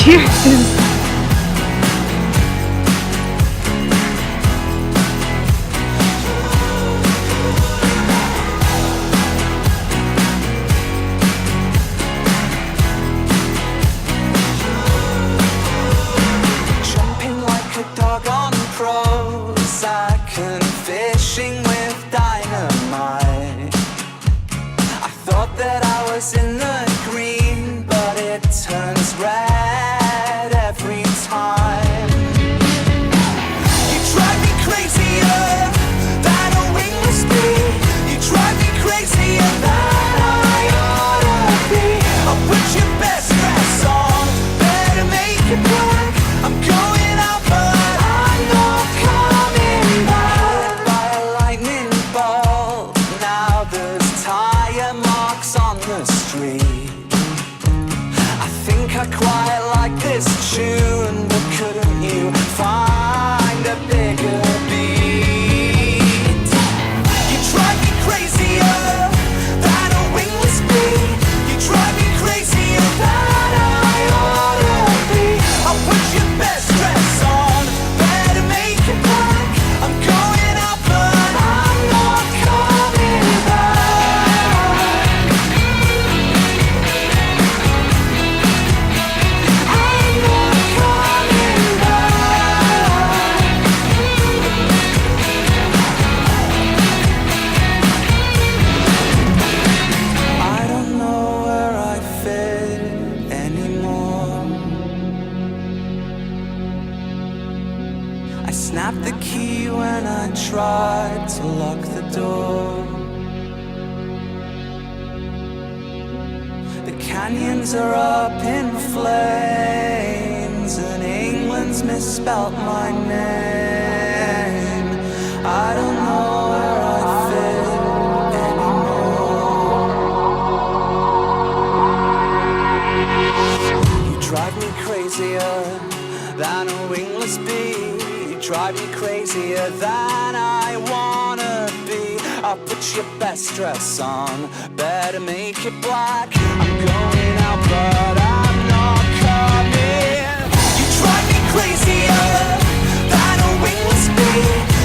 Cheers. Jumping like a dog on Prozac and fishing with dynamite. I thought that I was in the green, but it turns red every time. You drive me crazier than a wingless bee. You drive me crazier than I ought to be. I'll put your best dress on, better make it black. I'm going out, but I'm not coming back. By a lightning bolt, now there's tire marks on the street. I think I quite like this tune, but couldn't you find a bigger beat? You drive me crazier than a wingless bee. You drive me crazier than I ought to be. I'll put your best dress on, better make it black. I'm going out, but I'm not coming back. I'm not coming back. I don't know where I fit anymore. I snapped the key when I tried to lock the door. The canyons are up in flames, and England's misspelt my name. I don't know where I fit anymore. You drive me crazier than a wingless bee. You drive me crazier than I wanna be. I'll put your best dress on, better make it black. I'm going out, but I'm not coming. You drive me crazier than a wingless bee.